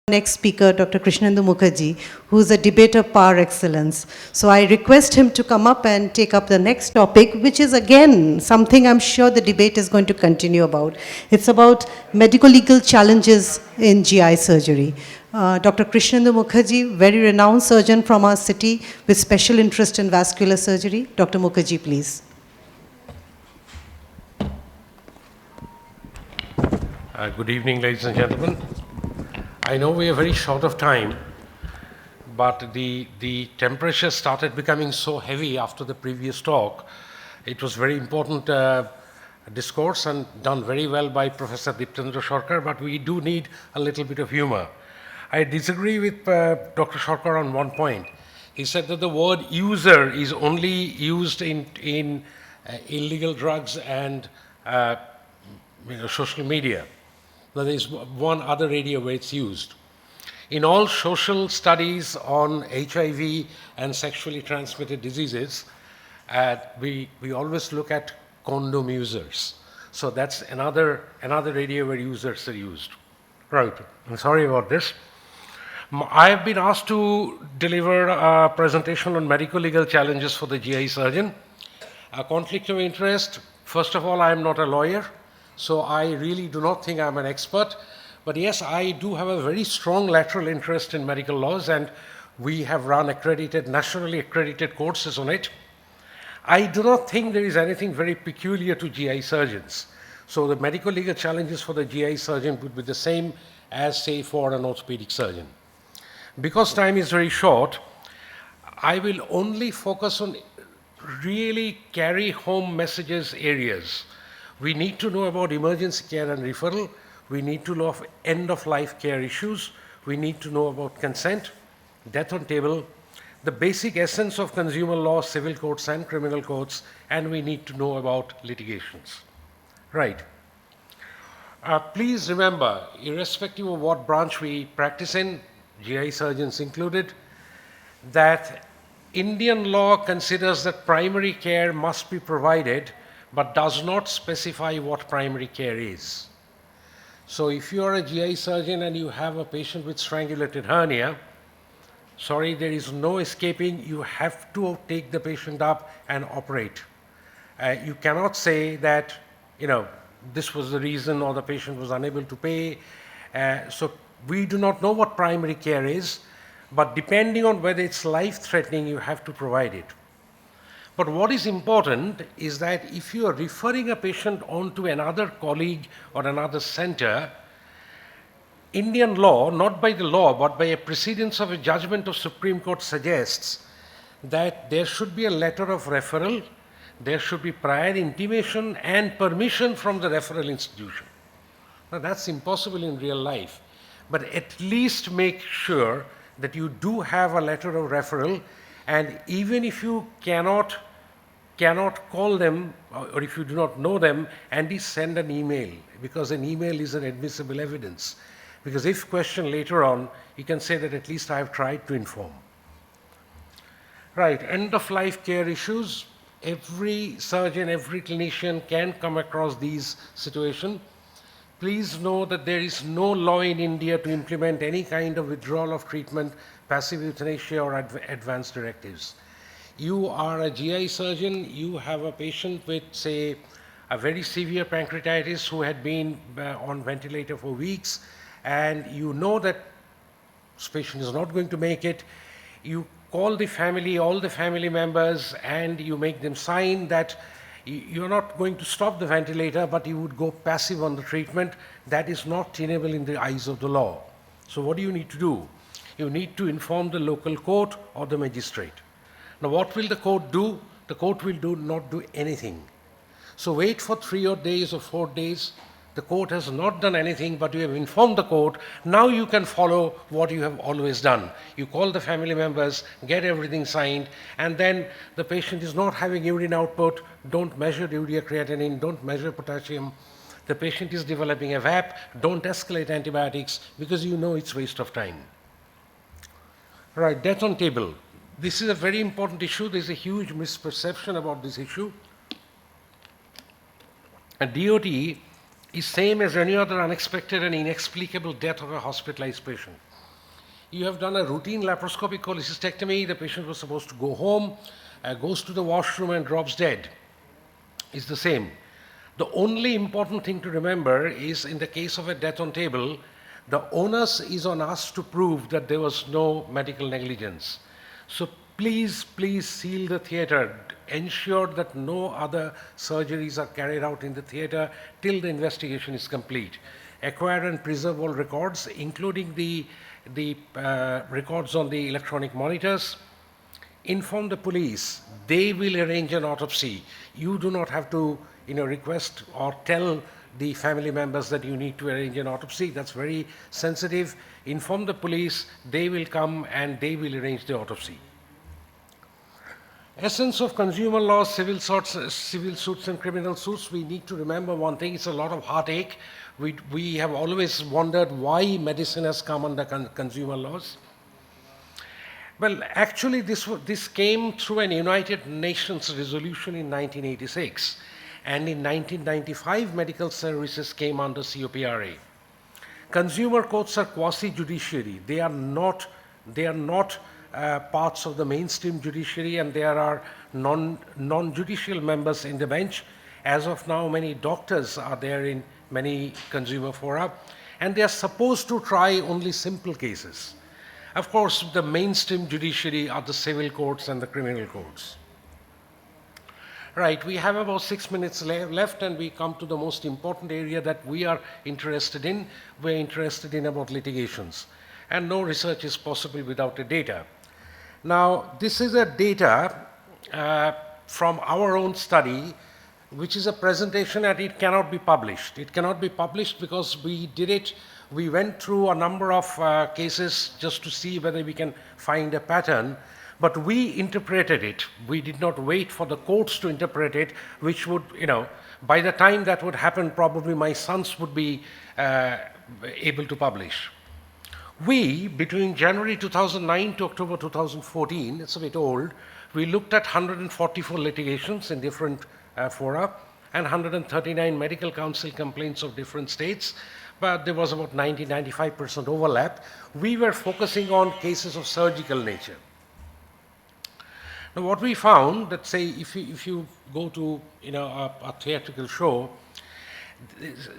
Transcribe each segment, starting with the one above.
Next speaker, Dr. Krishnendu Mukherjee, who is a debater par excellence. So I request him to come up and take up the next topic, which is again something I'm sure the debate is going to continue about. It's about medical legal challenges in GI surgery. Dr. Krishnendu Mukherjee, very renowned surgeon from our city with special interest in vascular surgery. Dr. Mukherjee, please. Good evening, ladies and gentlemen. I know we are very short of time, but the temperature started becoming so heavy after the previous talk. It was very important discourse and done very well by Professor Diptendra Sarkar, but we do need a little bit of humor. I disagree with Dr. Sarkar on one point. He said that the word user is only used in illegal drugs and social media. There is one other area where it's used. In all social studies on HIV and sexually transmitted diseases, we always look at condom users. So that's another area where users are used. Right, I'm sorry about this. I have been asked to deliver a presentation on medical legal challenges for the GI surgeon. A conflict of interest, first of all, I am not a lawyer. So I really do not think I'm an expert, but yes, I do have a very strong lateral interest in medical laws, and we have run nationally accredited courses on it. I do not think there is anything very peculiar to GI surgeons. So the medical legal challenges for the GI surgeon would be the same as, say, for an orthopedic surgeon. Because time is very short, I will only focus on really carry home messages areas. We need to know about emergency care and referral. We need to know of end-of-life care issues. We need to know about consent, death on table, the basic essence of consumer law, civil courts and criminal courts, and we need to know about litigations. Right. Please remember, irrespective of what branch we practice in, GI surgeons included, that Indian law considers that primary care must be provided but does not specify what primary care is. So if you are a GI surgeon and you have a patient with strangulated hernia, sorry, there is no escaping. You have to take the patient up and operate. You cannot say that, this was the reason or the patient was unable to pay. So we do not know what primary care is, but depending on whether it's life-threatening, you have to provide it. But what is important is that if you are referring a patient on to another colleague or another center, Indian law, not by the law, but by a precedence of a judgment of Supreme Court suggests that there should be a letter of referral, there should be prior intimation and permission from the referral institution. Now that's impossible in real life, but at least make sure that you do have a letter of referral, and even if you cannot call them, or if you do not know them, and send an email, because an email is an admissible evidence. Because if questioned later on, you can say that at least I have tried to inform. Right, end-of-life care issues. Every surgeon, every clinician can come across these situations. Please know that there is no law in India to implement any kind of withdrawal of treatment, passive euthanasia, or advance directives. You are a GI surgeon, you have a patient with, say, a very severe pancreatitis who had been on ventilator for weeks, and you know that this patient is not going to make it. You call the family, all the family members, and you make them sign that you're not going to stop the ventilator, but you would go passive on the treatment. That is not tenable in the eyes of the law. So what do you need to do? You need to inform the local court or the magistrate. Now, what will the court do? The court will not do anything. So wait for 3 days or 4 days. The court has not done anything, but you have informed the court. Now you can follow what you have always done. You call the family members, get everything signed, and then the patient is not having urine output. Don't measure urea creatinine, don't measure potassium. The patient is developing a VAP. Don't escalate antibiotics because you know it's waste of time. Right, death on table. This is a very important issue. There's a huge misperception about this issue. A DOT is same as any other unexpected and inexplicable death of a hospitalized patient. You have done a routine laparoscopic cholecystectomy, the patient was supposed to go home, goes to the washroom and drops dead. It's the same. The only important thing to remember is in the case of a death on table, the onus is on us to prove that there was no medical negligence. So please, please seal the theatre. Ensure that no other surgeries are carried out in the theatre till the investigation is complete. Acquire and preserve all records, including the records on the electronic monitors. Inform the police. They will arrange an autopsy. You do not have to request or tell the family members that you need to arrange an autopsy. That's very sensitive. Inform the police. They will come and they will arrange the autopsy. Essence of consumer law, civil suits and criminal suits, we need to remember one thing, it's a lot of heartache. We have always wondered why medicine has come under consumer laws. Well, actually this came through an United Nations resolution in 1986. And in 1995, medical services came under COPRA. Consumer courts are quasi-judiciary. They are not parts of the mainstream judiciary, and there are non-judicial members in the bench. As of now, many doctors are there in many consumer fora, and they are supposed to try only simple cases. Of course, the mainstream judiciary are the civil courts and the criminal courts. Right, we have about 6 minutes left, and we come to the most important area that we are interested in. We're interested in about litigations. And no research is possible without the data. Now, this is a data from our own study, which is a presentation, and it cannot be published. It cannot be published because we went through a number of cases just to see whether we can find a pattern. But we interpreted it. We did not wait for the courts to interpret it, which would, by the time that would happen, probably my sons would be able to publish. We, between January 2009 to October 2014, it's a bit old, we looked at 144 litigations in different fora and 139 medical council complaints of different states, but there was about 90-95% overlap. We were focusing on cases of surgical nature. Now, what we found that, say, if you go to a theatrical show,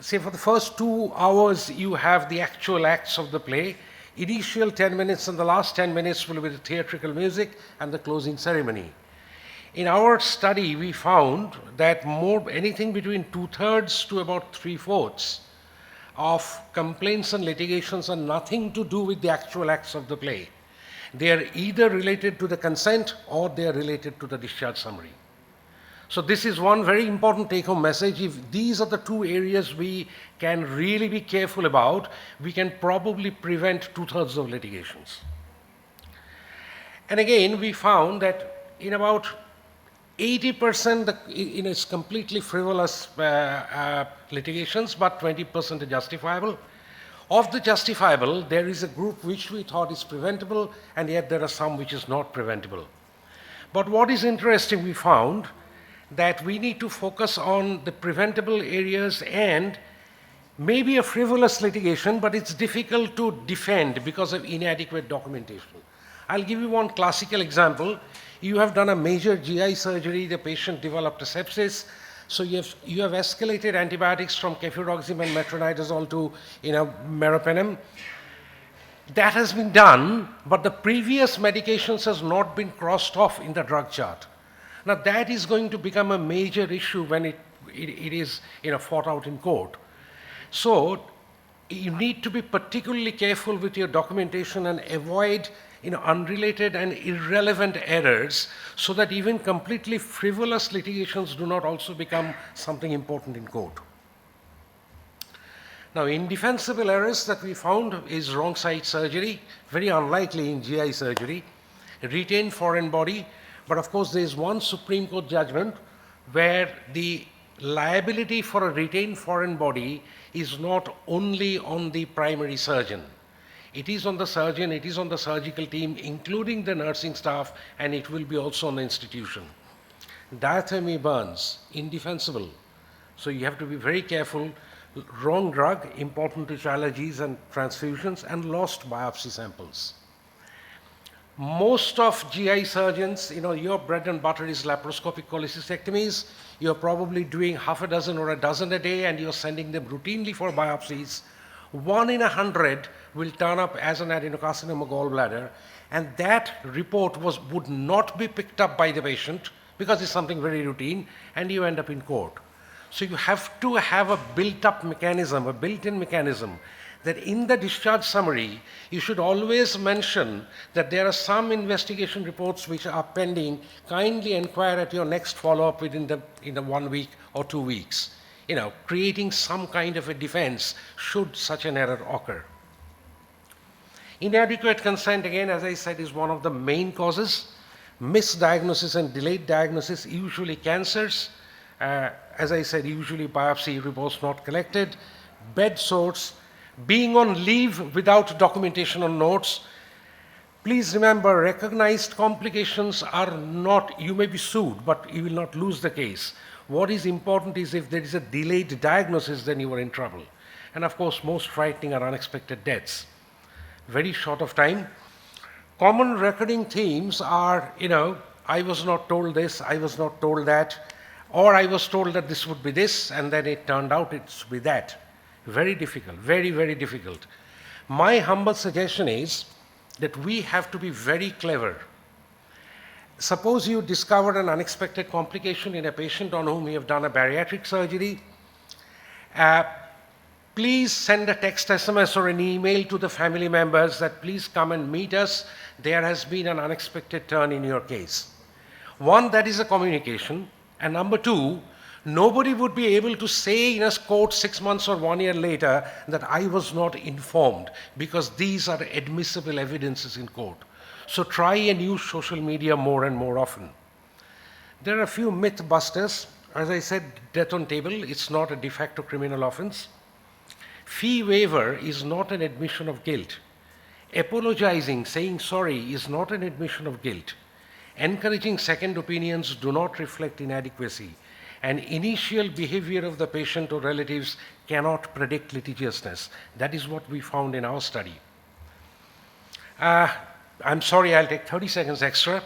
say for the first 2 hours you have the actual acts of the play. Initial 10 minutes and the last 10 minutes will be the theatrical music and the closing ceremony. In our study, we found that anything between 2/3 to about 3/4 of complaints and litigations are nothing to do with the actual acts of the play. They are either related to the consent or they are related to the discharge summary. So this is one very important take-home message. If these are the two areas we can really be careful about, we can probably prevent 2/3 of litigations. And again, we found that in about 80% it's completely frivolous litigations, but 20% are justifiable. Of the justifiable, there is a group which we thought is preventable, and yet there are some which is not preventable. But what is interesting, we found that we need to focus on the preventable areas, and maybe a frivolous litigation, but it's difficult to defend because of inadequate documentation. I'll give you one classical example. You have done a major GI surgery, the patient developed a sepsis, so you have escalated antibiotics from cefuroxime and metronidazole to meropenem. That has been done, but the previous medications has not been crossed off in the drug chart. Now that is going to become a major issue when it is fought out in court. So you need to be particularly careful with your documentation and avoid unrelated and irrelevant errors, so that even completely frivolous litigations do not also become something important in court. Now, indefensible errors that we found is wrong side surgery, very unlikely in GI surgery, retained foreign body, but of course there is one Supreme Court judgment where the liability for a retained foreign body is not only on the primary surgeon. It is on the surgeon, it is on the surgical team, including the nursing staff, and it will be also on the institution. Diathermy burns, indefensible. So you have to be very careful. Wrong drug, important to allergies and transfusions, and lost biopsy samples. Most of GI surgeons, your bread and butter is laparoscopic cholecystectomies. You're probably doing half a dozen or a dozen a day, and you're sending them routinely for biopsies. 1 in 100 will turn up as an adenocarcinoma gallbladder, and that report would not be picked up by the patient because it's something very routine, and you end up in court. So you have to have a built-up mechanism, a built-in mechanism, that in the discharge summary, you should always mention that there are some investigation reports which are pending. Kindly inquire at your next follow-up within the 1 week or 2 weeks. Creating some kind of a defense should such an error occur. Inadequate consent, again, as I said, is one of the main causes. Misdiagnosis and delayed diagnosis, usually cancers. As I said, usually biopsy reports not collected. Bed sores, being on leave without documentation or notes. Please remember, recognized complications are not, you may be sued, but you will not lose the case. What is important is if there is a delayed diagnosis, then you are in trouble. And of course, most frightening are unexpected deaths. Very short of time. Common recurring themes are, I was not told this, I was not told that, or I was told that this would be this, and then it turned out it's be that. Very difficult, very, very difficult. My humble suggestion is that we have to be very clever. Suppose you discovered an unexpected complication in a patient on whom you have done a bariatric surgery. Please send a text, SMS, or an email to the family members that please come and meet us. There has been an unexpected turn in your case. One, that is a communication. And number two, nobody would be able to say in a court 6 months or 1 year later that I was not informed, because these are admissible evidences in court. So try and use social media more and more often. There are a few myth busters. As I said, death on table, it's not a de facto criminal offense. Fee waiver is not an admission of guilt. Apologizing, saying sorry is not an admission of guilt. Encouraging second opinions do not reflect inadequacy. And initial behavior of the patient or relatives cannot predict litigiousness. That is what we found in our study. I'm sorry, I'll take 30 seconds extra.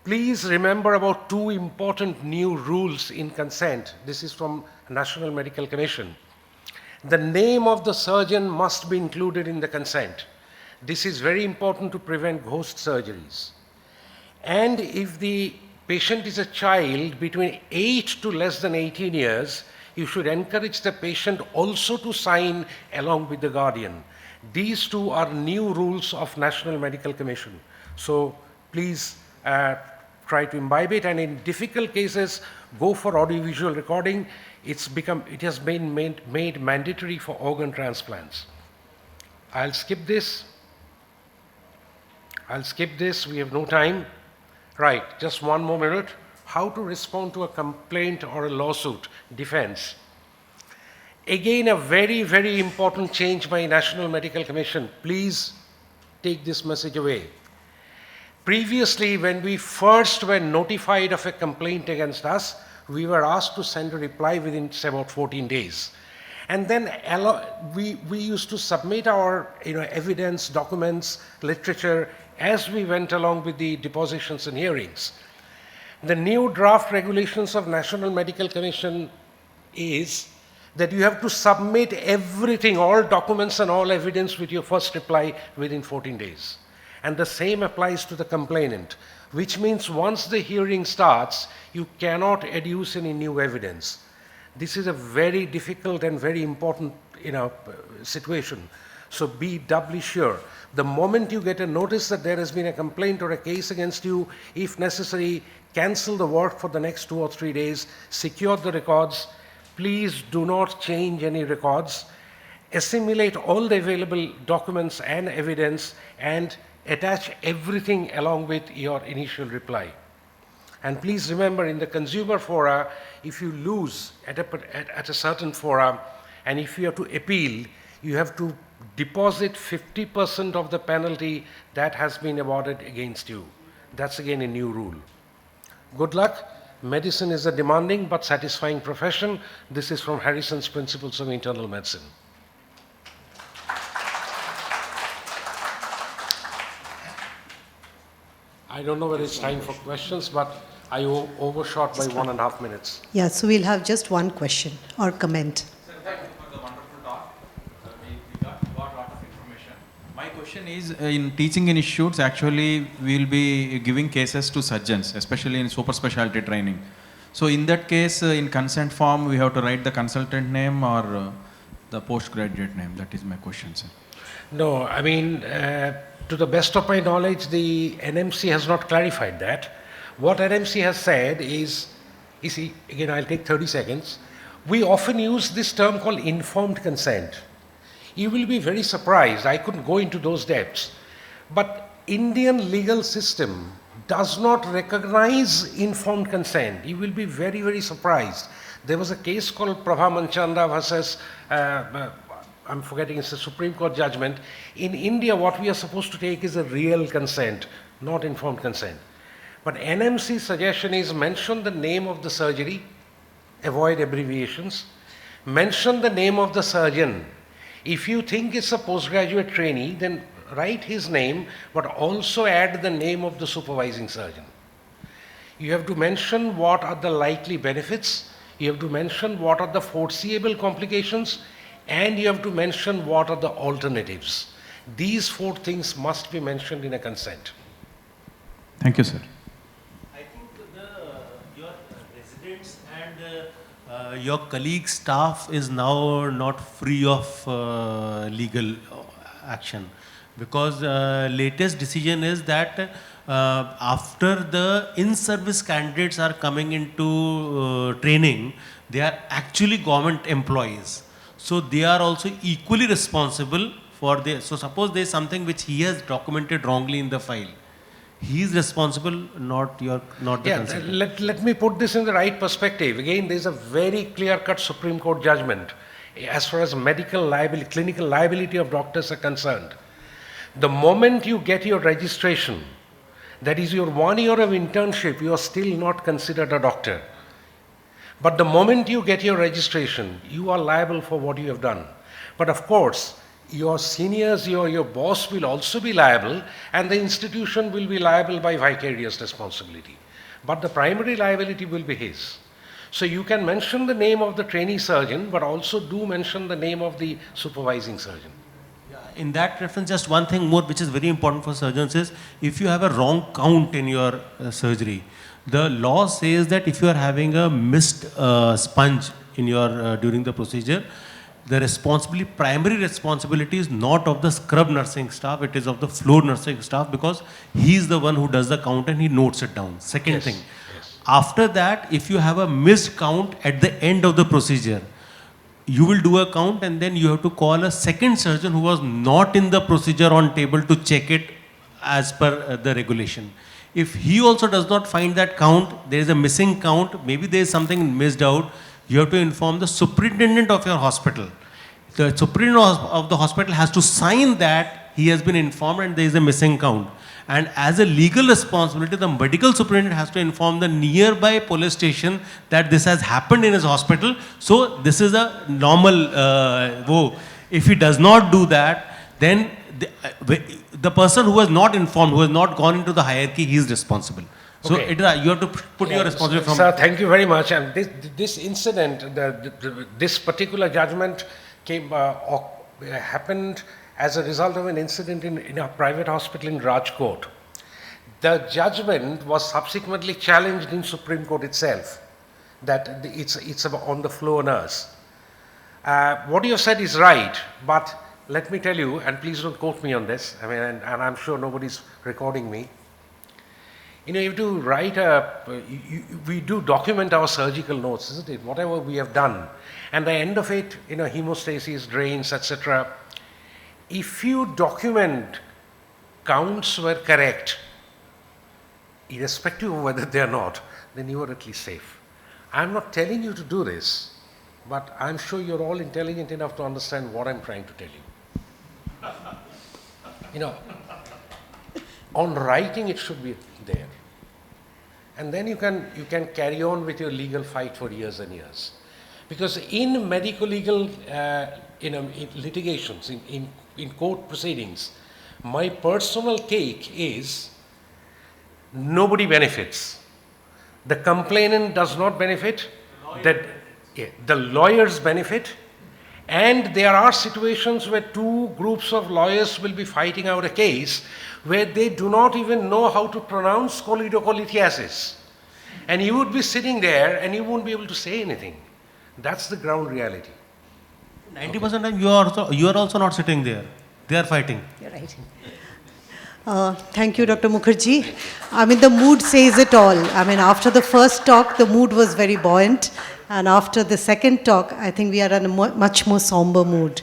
Please remember about 2 important new rules in consent. This is from National Medical Commission. The name of the surgeon must be included in the consent. This is very important to prevent ghost surgeries. And if the patient is a child between 8 to less than 18 years, you should encourage the patient also to sign along with the guardian. These 2 are new rules of National Medical Commission. So please try to imbibe it, and in difficult cases, go for audiovisual recording. It has been made mandatory for organ transplants. I'll skip this. We have no time. Right, just 1 more minute. How to respond to a complaint or a lawsuit, defense. Again, a very, very important change by National Medical Commission. Please take this message away. Previously, when we first were notified of a complaint against us, we were asked to send a reply within about 14 days. And then we used to submit our evidence, documents, literature as we went along with the depositions and hearings. The new draft regulations of National Medical Commission is that you have to submit everything, all documents and all evidence with your first reply within 14 days. And the same applies to the complainant, which means once the hearing starts, you cannot adduce any new evidence. This is a very difficult and very important situation. So be doubly sure. The moment you get a notice that there has been a complaint or a case against you, if necessary, cancel the work for the next 2 or 3 days, secure the records. Please do not change any records. Assimilate all the available documents and evidence and attach everything along with your initial reply. And please remember, in the consumer fora, if you lose at a certain fora, and if you have to appeal, you have to deposit 50% of the penalty that has been awarded against you. That's again a new rule. Good luck. Medicine is a demanding but satisfying profession. This is from Harrison's Principles of Internal Medicine. I don't know whether it's time for questions, but I overshot by 1.5 minutes. Yeah, so we'll have just one question or comment. Sir, thank you for the wonderful talk. We got a lot of information. My question is, in teaching institutes, actually, we'll be giving cases to surgeons, especially in super specialty training. So in that case, in consent form, we have to write the consultant name or the postgraduate name. That is my question, sir. No, I mean, to the best of my knowledge, the NMC has not clarified that. What NMC has said is, you see, again, I'll take 30 seconds. We often use this term called informed consent. You will be very surprised, I couldn't go into those depths, but Indian legal system does not recognize informed consent. You will be very, very surprised. There was a case called Prabha Manchanda versus, I'm forgetting, it's a Supreme Court judgment. In India, what we are supposed to take is a real consent, not informed consent. But NMC's suggestion is mention the name of the surgery, avoid abbreviations, mention the name of the surgeon. If you think it's a postgraduate trainee, then write his name, but also add the name of the supervising surgeon. You have to mention what are the likely benefits, you have to mention what are the foreseeable complications, and you have to mention what are the alternatives. These 4 things must be mentioned in a consent. Thank you, sir. I think your residents and your colleague staff is now not free of legal action, because latest decision is that after the in-service candidates are coming into training, they are actually government employees. So they are also equally responsible for the, so suppose there is something which he has documented wrongly in the file, he is responsible, not the consultant. Let me put this in the right perspective. Again, there is a very clear-cut Supreme Court judgment as far as medical liability, clinical liability of doctors are concerned. The moment you get your registration, that is your 1 year of internship, you are still not considered a doctor. But the moment you get your registration, you are liable for what you have done. But of course, your seniors, your boss will also be liable, and the institution will be liable by vicarious responsibility. But the primary liability will be his. So you can mention the name of the trainee surgeon, but also do mention the name of the supervising surgeon. In that reference, just one thing more which is very important for surgeons is, if you have a wrong count in your surgery, the law says that if you are having a missed sponge in your during the procedure, the primary responsibility is not of the scrub nursing staff, it is of the floor nursing staff, because he is the one who does the count and he notes it down. Second thing, after that, if you have a missed count at the end of the procedure, you will do a count and then you have to call a second surgeon who was not in the procedure on table to check it as per the regulation. If he also does not find that count, there is a missing count, maybe there is something missed out, you have to inform the superintendent of your hospital. The superintendent of the hospital has to sign that he has been informed and there is a missing count. And as a legal responsibility, the medical superintendent has to inform the nearby police station that this has happened in his hospital. So this is a normal woe. If he does not do that, then the person who was not informed, who has not gone into the hierarchy, he is responsible. So Okay. you have to put your responsibility from... Sir, thank you very much. And this incident, this particular judgment happened as a result of an incident in a private hospital in Rajkot. The judgment was subsequently challenged in Supreme Court itself, that it's on the floor nurse. What you have said is right, but let me tell you, and please don't quote me on this, I mean, and I'm sure nobody's recording me. You know, you have to write we do document our surgical notes, isn't it? Whatever we have done. And the end of it, you know, hemostasis, drains, etc. If you document counts were correct, irrespective of whether they are not, then you are at least safe. I'm not telling you to do this, but I'm sure you're all intelligent enough to understand what I'm trying to tell you. You know, on writing it should be there. And then you can carry on with your legal fight for years and years. Because in medico-legal in litigations, in court proceedings, my personal take is nobody benefits. The complainant does not benefit, the lawyers benefit, and there are situations where two groups of lawyers will be fighting out a case where they do not even know how to pronounce choledocholitis. And you would be sitting there and you won't be able to say anything. That's the ground reality. 90% time you are also not sitting there. They are fighting. You're right. Thank you, Dr. Mukherjee. I mean, the mood says it all. I mean, after the first talk, the mood was very buoyant. And after the second talk, I think we are in a much more somber mood.